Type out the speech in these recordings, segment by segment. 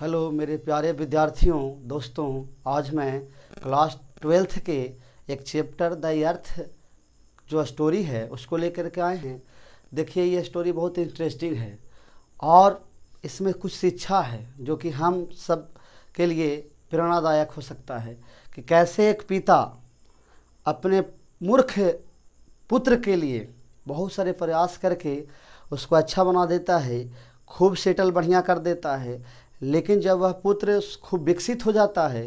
Hello मेरे प्यारे विद्यार्थियों दोस्तों, आज मैं क्लास 12th के एक चैप्टर द अर्थ जो स्टोरी है उसको लेकर के आए हैं। देखिए ये स्टोरी बहुत इंटरेस्टिंग है और इसमें कुछ शिक्षा है जो कि हम सब के लिए प्रेरणादायक हो सकता है कि कैसे एक पिता अपने मूर्ख पुत्र के लिए बहुत सारे प्रयास करके उसको अच्छा बना देता है, खूब सेटल बढ़िया कर देता है, लेकिन जब वह पुत्र खूब विकसित हो जाता है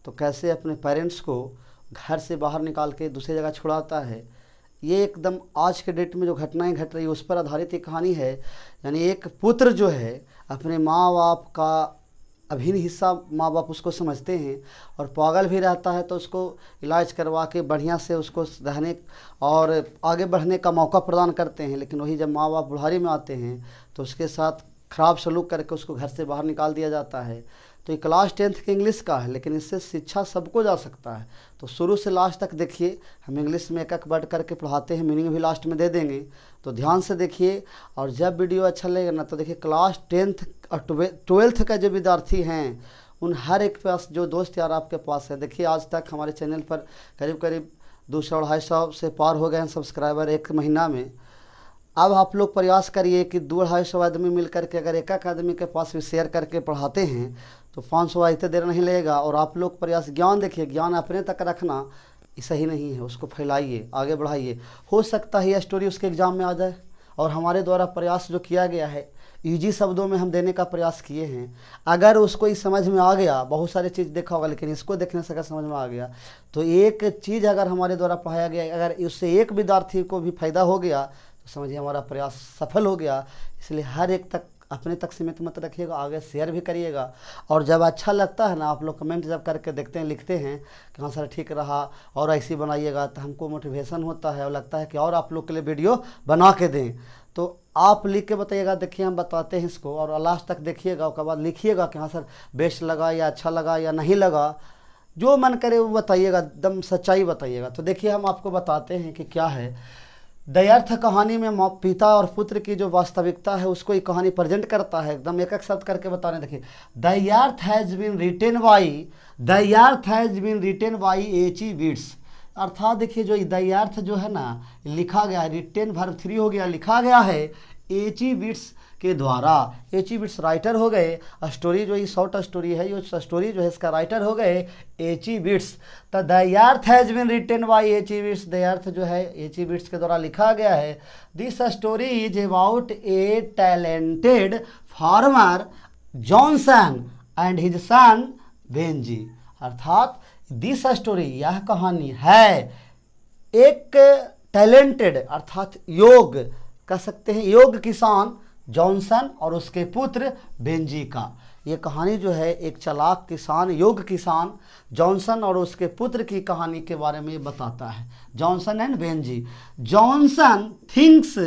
तो कैसे अपने पेरेंट्स को घर से बाहर निकाल के दूसरी जगह छुड़ाता है। ये एकदम आज के डेट में जो घटनाएं घट रही है उस पर आधारित एक कहानी है। यानी एक पुत्र जो है अपने माँ बाप का अभिन्न हिस्सा माँ बाप उसको समझते हैं और पागल भी रहता है तो उसको इलाज करवा के बढ़िया से उसको रहने और आगे बढ़ने का मौका प्रदान करते हैं। लेकिन वही जब माँ बाप बुढ़ारी में आते हैं तो उसके साथ ख़राब सलूक करके उसको घर से बाहर निकाल दिया जाता है। तो ये क्लास 10th के इंग्लिश का है, लेकिन इससे शिक्षा सबको जा सकता है। तो शुरू से लास्ट तक देखिए, हम इंग्लिश में एक एक वर्ड करके पढ़ाते हैं, मीनिंग भी लास्ट में दे देंगे, तो ध्यान से देखिए। और जब वीडियो अच्छा लगेगा ना तो देखिए क्लास 10th और 12th का जो विद्यार्थी हैं उन हर एक पास जो दोस्त यार आपके पास है। देखिए आज तक हमारे चैनल पर करीब 200-250 से पार हो गए हैं सब्सक्राइबर एक महीना में। अब आप लोग प्रयास करिए कि 200-250 आदमी मिल करके अगर एक आदमी के पास भी शेयर करके पढ़ाते हैं तो 500 इतने देर नहीं लगेगा। और आप लोग प्रयास ज्ञान देखिए, ज्ञान अपने तक रखना सही नहीं है, उसको फैलाइए, आगे बढ़ाइए। हो सकता है यह स्टोरी उसके एग्ज़ाम में आ जाए। और हमारे द्वारा प्रयास जो किया गया है ईजी शब्दों में हम देने का प्रयास किए हैं। अगर उसको इस समझ में आ गया, बहुत सारी चीज़ देखा होगा लेकिन इसको देखने से अगर समझ में आ गया तो एक चीज़ अगर हमारे द्वारा पढ़ाया गया, अगर उससे एक विद्यार्थी को भी फायदा हो गया तो समझिए हमारा प्रयास सफल हो गया। इसलिए हर एक तक अपने तक सीमित मत रखिएगा, आगे शेयर भी करिएगा। और जब अच्छा लगता है ना, आप लोग कमेंट जब करके देखते हैं, लिखते हैं कि हाँ सर ठीक रहा और ऐसे बनाइएगा, तो हमको मोटिवेशन होता है और लगता है कि और आप लोग के लिए वीडियो बना के दें। तो आप लिख के बताइएगा, देखिए हम बताते हैं इसको और लास्ट तक देखिएगा। उसके बाद लिखिएगा कि हाँ सर बेस्ट लगा या अच्छा लगा या नहीं लगा, जो मन करे वो बताइएगा, एकदम सच्चाई बताइएगा। तो देखिए हम आपको बताते हैं कि क्या है द अर्थ कहानी में पिता और पुत्र की जो वास्तविकता है उसको ये कहानी प्रेजेंट करता है। एकदम एक एक शब्द करके बता रहे हैं। देखिए the earth has been written by H.E. Bates. अर्थात देखिए जो द अर्थ जो है ना लिखा गया है, रिटेन वर्ब 3 हो गया, लिखा गया है H.E. विट्स के द्वारा। H.E. विट्स राइटर हो गए। स्टोरी जो ये शॉर्ट स्टोरी है, ये स्टोरी जो है इसका राइटर हो गए H.E. विट्स। तो the earth has been written by H.E. Bates, the earth जो है H.E. विट्स के द्वारा लिखा गया है। This story is about a talented farmer Johnson and his son Benjy. अर्थात दिस स्टोरी, यह कहानी है एक टैलेंटेड अर्थात योग कह सकते हैं, योग किसान जॉनसन और उसके पुत्र बेंजी का। ये कहानी जो है एक चालाक किसान, योग किसान जॉनसन और उसके पुत्र की कहानी के बारे में बताता है। Johnson and Benji. Johnson thinks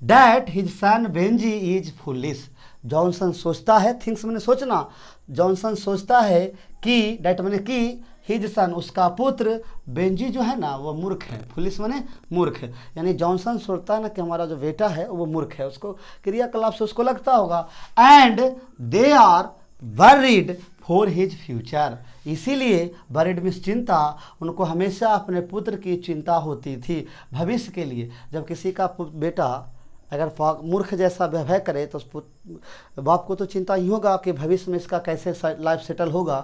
that his son Benji is foolish. Johnson सोचता है, थिंक्स मैंने सोचना, जॉनसन सोचता है कि डैट मैंने कि हिज सन उसका पुत्र बेंजी जो है ना वो मूर्ख है। फुलिश माने मूर्ख। यानी जॉनसन सोचता है ना कि हमारा जो बेटा है वो मूर्ख है, उसको क्रियाकलाप से उसको लगता होगा। And they are worried for his future. इसीलिए वरीड मीन्स चिंता, उनको हमेशा अपने पुत्र की चिंता होती थी भविष्य के लिए। जब किसी का बेटा अगर मूर्ख जैसा व्यवहार करे तो बाप को तो चिंता ही होगा कि भविष्य में इसका कैसे लाइफ सेटल होगा।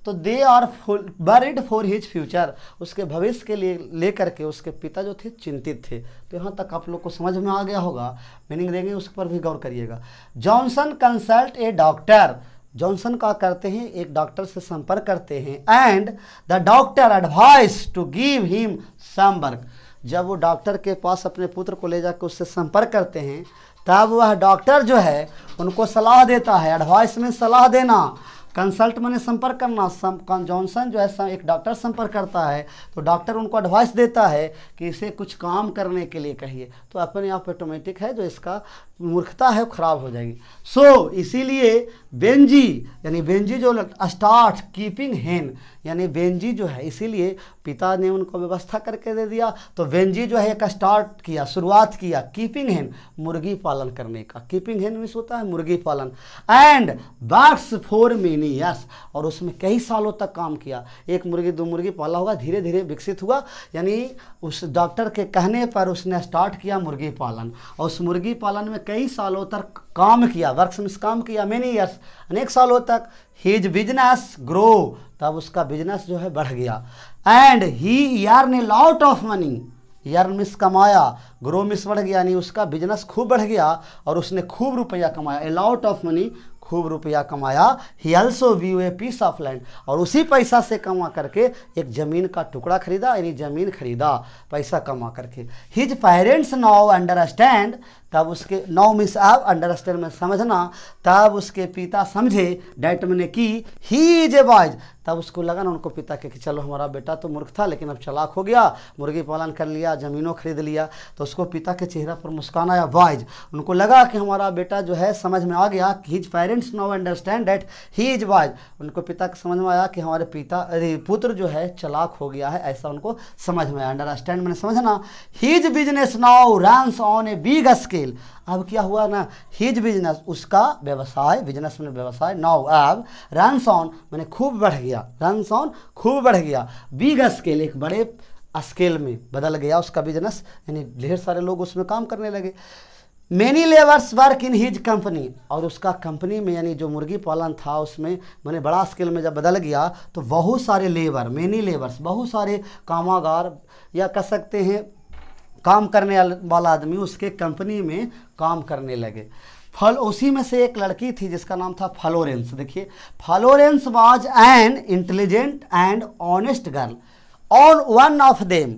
तो they are worried for his future, उसके भविष्य के लिए लेकर के उसके पिता जो थे चिंतित थे। तो यहाँ तक आप लोग को समझ में आ गया होगा, मीनिंग देंगे उस पर भी गौर करिएगा। Johnson consult a doctor. Johnson का करते हैं, एक डॉक्टर से संपर्क करते हैं। And the doctor advice to give him some work. जब वो डॉक्टर के पास अपने पुत्र को ले जाकर उससे संपर्क करते हैं तब वह डॉक्टर जो है उनको सलाह देता है। एडवाइस में सलाह देना, कंसल्ट मैंने संपर्क करना। जॉनसन जो है एक डॉक्टर संपर्क करता है तो डॉक्टर उनको एडवाइस देता है कि इसे कुछ काम करने के लिए कहिए। तो अपने आप ऑटोमेटिक है जो इसका मूर्खता है वो खराब हो जाएगी। सो इसीलिए बेंजी यानी बेंजी जो स्टार्ट कीपिंग हेन, यानी बेंजी जो है, इसीलिए पिता ने उनको व्यवस्था करके दे दिया, तो बेंजी जो है एक स्टार्ट किया, शुरुआत किया कीपिंग हेन, मुर्गी पालन करने का। कीपिंग हेन मीन्स होता है मुर्गी पालन। And works for many years, और उसमें कई सालों तक काम किया। एक मुर्गी दो मुर्गी पाला होगा, धीरे धीरे विकसित हुआ, यानी उस डॉक्टर के कहने पर उसने स्टार्ट किया मुर्गी पालन, और उस मुर्गी पालन में कई सालों तक काम किया। वर्क्स मीन्स काम किया, मेनी ईयर्स अनेक सालों तक। हिज बिजनेस ग्रो, तब उसका बिजनेस जो है बढ़ गया। And he earn a lot of money, earn miss कमाया, ग्रो मिस बढ़ गया, यानी उसका बिजनेस खूब बढ़ गया और उसने खूब रुपया कमाया। ए लॉट ऑफ मनी, खूब रुपया कमाया। He also view a piece of land, और उसी पैसा से कमा करके एक ज़मीन का टुकड़ा खरीदा, यानी ज़मीन खरीदा पैसा कमा करके। हिज पेरेंट्स नाउ अंडरस्टैंड, तब उसके नाउ मीन्स अब, अंडरस्टैंड में समझना, तब उसके पिता समझे, डैट मैंने की, ही इज ए वाइज, तब उसको लगा ना उनको पिता के कि चलो हमारा बेटा तो मूर्ख था लेकिन अब चालाक हो गया, मुर्गी पालन कर लिया, ज़मीनों खरीद लिया, तो उसको पिता के चेहरा पर मुस्कान आया। वाइज, उनको लगा कि हमारा बेटा जो है समझ में आ गया कि his parents now understand that he is wise, उनको पिता के समझ में आया कि हमारे पुत्र जो है चालाक हो गया है, ऐसा उनको समझ में आया। अंडरस्टैंड मैंने समझना। His business now runs on a big scale, अब क्या हुआ ना, हिज बिजनेस, उसका व्यवसाय, बिजनेस में व्यवसाय, नाउ अब, रन्स ऑन मैंने खूब बढ़ गया, रन्स ऑन खूब बढ़ गया, बिग स्केल एक बड़े स्केल में बदल गया उसका बिजनेस, यानी ढेर सारे लोग उसमें काम करने लगे। Many labours work in his company, और उसका कंपनी में यानी जो मुर्गी पालन था उसमें मैंने बड़ा स्केल में जब बदल गया तो बहुत सारे लेबर, मैनी लेबर्स, बहुत सारे कामागार या कह सकते हैं काम करने वाला आदमी उसके कंपनी में काम करने लगे। उसी में से एक लड़की थी जिसका नाम था फ्लोरेंस। देखिए, Florence was an intelligent and honest girl, on one of them,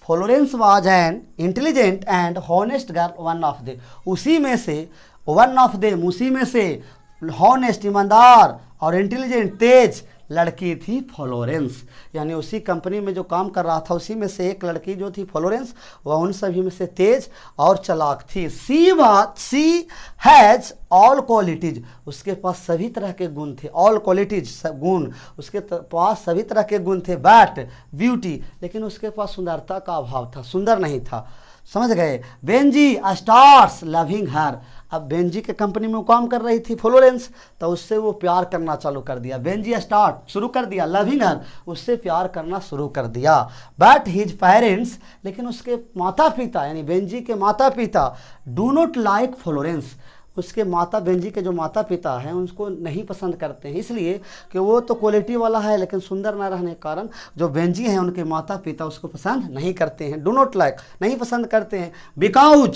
Florence was an intelligent and honest girl, one of them, उसी में से, वन ऑफ देम उसी में से, हॉनेस्ट ईमानदार और इंटेलिजेंट तेज लड़की थी फ्लोरेंस, यानी उसी कंपनी में जो काम कर रहा था उसी में से एक लड़की जो थी फ्लोरेंस, वह उन सभी में से तेज और चालाक थी। सी हैज़ ऑल क्वालिटीज, उसके पास सभी तरह के गुण थे, ऑल क्वालिटीज गुण, उसके पास सभी तरह के गुण थे। बट ब्यूटी, लेकिन उसके पास सुंदरता का अभाव था, सुंदर नहीं था, समझ गए। बेंजी स्टार्स लविंग हर, अब बेंजी के कंपनी में वो काम कर रही थी फ्लोरेंस, तो उससे वो प्यार करना चालू कर दिया। बेंजी स्टार्ट शुरू कर दिया, लविंग हर, उससे प्यार करना शुरू कर दिया। बट हिज पेरेंट्स, लेकिन उसके माता पिता यानी बेंजी के माता पिता, डू नॉट लाइक फ्लोरेंस, उसके माता, बेंजी के जो माता पिता हैं उनको नहीं पसंद करते हैं, इसलिए कि वो तो क्वालिटी वाला है लेकिन सुंदर ना रहने के कारण जो बेंजी हैं उनके माता पिता उसको पसंद नहीं करते हैं। डू नॉट लाइक, नहीं पसंद करते हैं। Because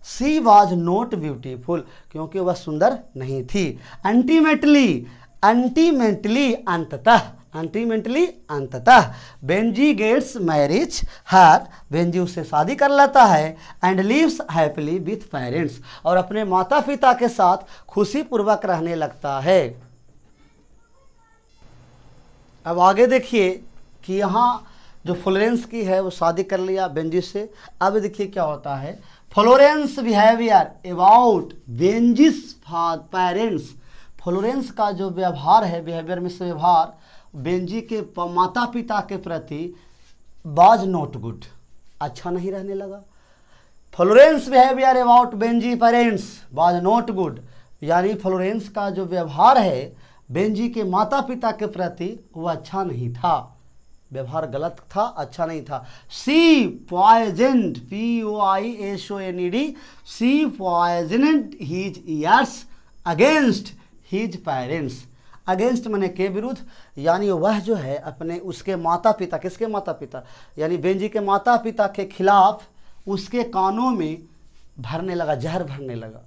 she was not beautiful, क्योंकि वह सुंदर नहीं थी। अल्टीमेटली अंततः Benjy gets marriage her, Benjy उससे शादी कर लेता है। And lives happily with parents, और अपने माता पिता के साथ खुशी पूर्वक रहने लगता है। अब आगे देखिए कि यहाँ जो फ्लोरेंस की है वो शादी कर लिया बेंजी से। अब देखिए क्या होता है, Florence behaviour about Benjy's parents, Florence का जो व्यवहार है, बिहेवियर में से व्यवहार बेंजी के माता पिता के प्रति वाज नॉट गुड, अच्छा नहीं रहने लगा। Florence behaviour about Benji parents was not good, यानी फ्लोरेंस का जो व्यवहार है बेंजी के माता पिता के प्रति वो अच्छा नहीं था, व्यवहार गलत था, अच्छा नहीं था। She poisoned, POISONED, she poisoned his ears against his parents, against मैंने के विरुद्ध, यानी वह जो है अपने उसके माता पिता, किसके माता पिता, यानी बेंजी के माता पिता के खिलाफ उसके कानों में भरने लगा, जहर भरने लगा,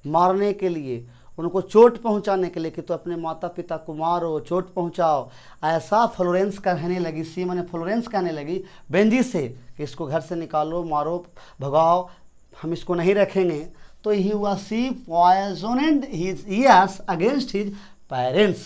मारने के लिए, उनको चोट पहुंचाने के लिए कि तो अपने माता पिता को मारो, चोट पहुंचाओ, ऐसा फ्लोरेंस कहने लगी। सी मैंने फ्लोरेंस कहने लगी बेंजी से कि इसको घर से निकालो, मारो, भगाओ, हम इसको नहीं रखेंगे। तो ही हुआ she poisoned his ears against his parents,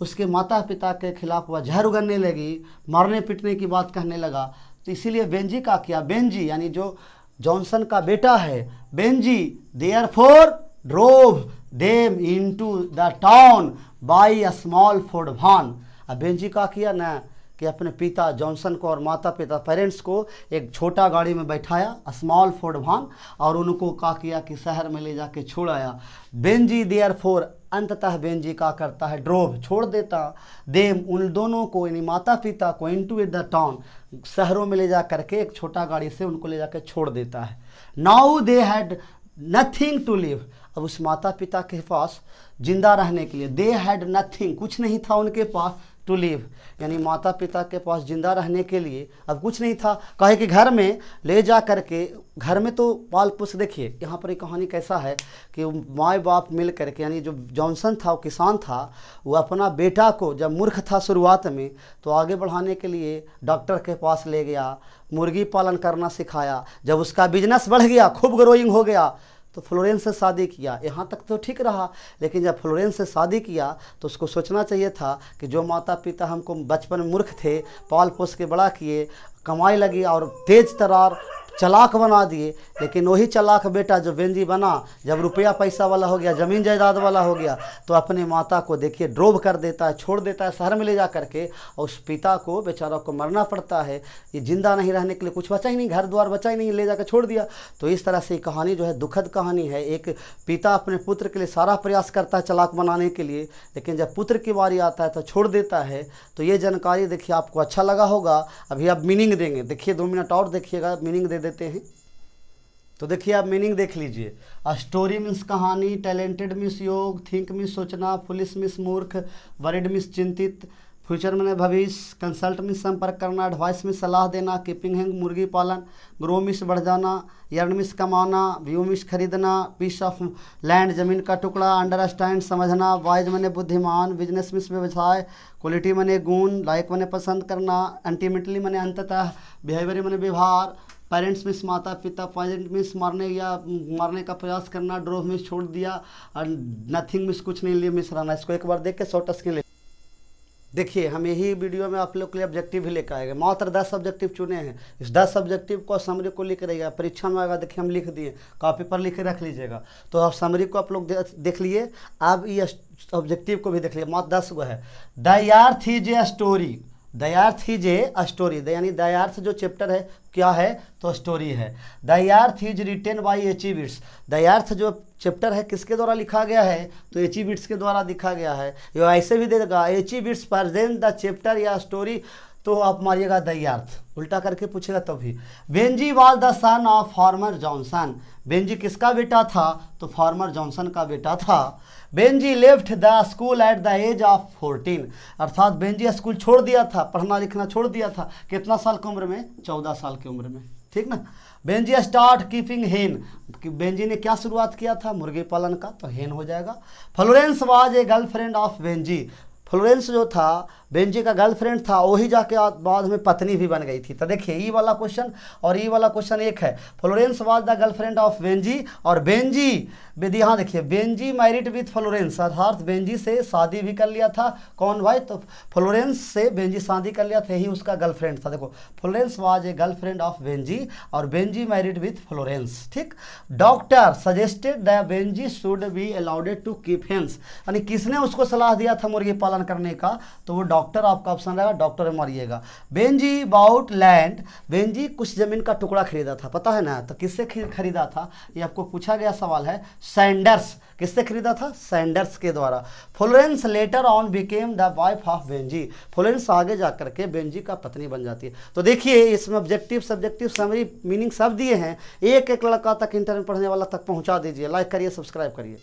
उसके माता पिता के खिलाफ वह जहर उगलने लगी, मारने पीटने की बात कहने लगा। तो इसीलिए बेंजी का किया, बेंजी यानी जो जॉनसन का बेटा है Benjy, therefore drove them into the town by a small Ford van. अब बेंजी का किया ना कि अपने पिता जॉनसन को और माता पिता पेरेंट्स को एक छोटा गाड़ी में बैठाया, स्मॉल फोर्ड वैन, और उनको क्या किया कि शहर में ले जाके छोड़ आया। बेंजी देयरफॉर, अंततः बेंजी का करता है, ड्रोव, छोड़ देता, देम, उन दोनों को यानी माता पिता को, इनटू द टाउन, शहरों में ले जा करके एक छोटा गाड़ी से उनको ले जाकर छोड़ देता है। Now they had nothing to live, अब उस माता पिता के पास जिंदा रहने के लिए, दे हैड नथिंग, कुछ नहीं था उनके पास, टू लिव, यानी माता पिता के पास जिंदा रहने के लिए अब कुछ नहीं था। कहे कि घर में ले जा करके, घर में तो पाल पोस, देखिए यहाँ पर एक कहानी कैसा है कि माँ बाप मिल करके, यानी जो जॉनसन था वो किसान था, वो अपना बेटा को जब मूर्ख था शुरुआत में तो आगे बढ़ाने के लिए डॉक्टर के पास ले गया, मुर्गी पालन करना सिखाया। जब उसका बिजनेस बढ़ गया, खूब ग्रोइंग हो गया, तो फ्लोरेंस से शादी किया। यहाँ तक तो ठीक रहा, लेकिन जब फ्लोरेंस से शादी किया तो उसको सोचना चाहिए था कि जो माता पिता हमको बचपन में मूर्ख थे, पाल पोस के बड़ा किए, कमाई लगी और तेज तरार चालाक बना दिए, लेकिन वही चालाक बेटा जो बेंजी बना, जब रुपया पैसा वाला हो गया, ज़मीन जायदाद वाला हो गया, तो अपने माता को देखिए ड्रोव कर देता है, छोड़ देता है शहर में ले जा करके, और उस पिता को बेचारा को मरना पड़ता है। ये जिंदा नहीं रहने के लिए कुछ बचा ही नहीं, घर द्वार बचा ही नहीं, ले जाकर छोड़ दिया। तो इस तरह से कहानी जो है दुखद कहानी है। एक पिता अपने पुत्र के लिए सारा प्रयास करता है चालाक बनाने के लिए, लेकिन जब पुत्र की बारी आता है तो छोड़ देता है। तो ये जानकारी देखिए आपको अच्छा लगा होगा। अभी आप मीनिंग देंगे, देखिए 2 मिनट और देखिएगा, मीनिंग दे देते हैं। तो देखिए आप मीनिंग देख लीजिए। स्टोरी मीन्स कहानी, टैलेंटेड मीन्स योग, थिंक मीन्स सोचना, फुलिश मीन्स मूर्ख, वरिड मीन्स चिंतित, फ्यूचर में भविष्य, कंसल्ट मीन्स संपर्क करना, एडवाइस मीन्स सलाह देना, कीपिंग हैंग मुर्गी पालन, ग्रो मीन्स बढ़ जाना, यर्न मीन्स कमाना, व्यू मीन्स खरीदना, पीस ऑफ लैंड जमीन का टुकड़ा, अंडरस्टैंड समझना, वाइज मने बुद्धिमान, बिजनेस मीन्स व्यवसाय, क्वालिटी मने गुण, लाइक मने पसंद करना, अल्टीमेटली मने अंततः, बिहेवियर मने व्यवहार, पेरेंट्स मीन्स माता पिता, पॉइजन मीन्स मारने या मारने का प्रयास करना, ड्रोव मीन्स छोड़ दिया, और नथिंग मीन्स कुछ नहीं, लिव मीन्स रहना। इसको एक बार देख के शॉर्ट स्क्रीन ले। देखिए हम यही वीडियो में आप लोग के लिए ऑब्जेक्टिव भी लेकर आएंगे, मात्र 10 ऑब्जेक्टिव चुने हैं। इस 10 ऑब्जेक्टिव को समरी को लिख रहिएगा, परीक्षा में आएगा, देखिए हम लिख दिए, कॉपी पर लिख के रख लीजिएगा। तो आप समरी को आप लोग देख लिए, अब ये ऑब्जेक्टिव को भी देख लिए, मात्र 10 गो है। The earth is a story, the earth is a story, यानी द अर्थ जो चैप्टर है क्या है तो स्टोरी है। The earth is written by H E. Wits, the earth जो चैप्टर है किसके द्वारा लिखा गया है तो एच.ई. विट्स के द्वारा लिखा गया है। ये ऐसे भी दे देगा H E. Bates present the chapter या स्टोरी, तो आप मारिएगा द अर्थ, उल्टा करके पूछेगा तभी। Benjy was the son of farmer Johnson, Benjy किसका बेटा था तो फार्मर जॉनसन का बेटा था। Benjy left the school at the age of 14, अर्थात बेंजी स्कूल छोड़ दिया था, पढ़ना लिखना छोड़ दिया था, कितना साल की उम्र में 14 साल की उम्र में, ठीक ना। बेंजी स्टार्ट कीपिंग हेन, बेंजी ने क्या शुरुआत किया था मुर्गी पालन का, तो हेन हो जाएगा। Florence was a girlfriend of Benji, Florence जो था बेंजी का गर्लफ्रेंड था, वही जाके बाद में पत्नी भी बन गई थी। तो देखिए ई वाला क्वेश्चन और ई वाला क्वेश्चन एक है। Florence was the girlfriend of Benjy, और बेंजी यहाँ देखिए बेंजी मैरिड विथ फ्लोरेंस, अर्थात बेंजी से शादी भी कर लिया था। कौन भाई तो फ्लोरेंस से बेंजी शादी कर लिया था, यही उसका गर्लफ्रेंड था। देखो Florence was a girlfriend of Benjy और बेंजी मैरिड विथ फ्लोरेंस, ठीक। Doctor suggested the Benjy should be allowed to keep hens, यानी किसने उसको सलाह दिया था मुर्गी पालन करने का तो वो डॉक्टर, आपका ऑप्शन रहेगा डॉक्टर में मारिएगा। बेंजी बाउट लैंड, बेंजी कुछ जमीन का टुकड़ा खरीदा था, पता है ना, तो किससे खरीदा था ये आपको पूछा गया सवाल है। सैंडर्स, किससे खरीदा था सैंडर्स के द्वारा। Florence later on became the wife of Benji, Florence आगे जाकर के बेंजी का पत्नी बन जाती है। तो देखिए इसमें ऑब्जेक्टिव सब्जेक्टिव समरी मीनिंग सब दिए हैं, एक एक लड़का तक इंटरनेट पढ़ने वाला तक पहुंचा दीजिए। लाइक करिए, सब्सक्राइब करिए।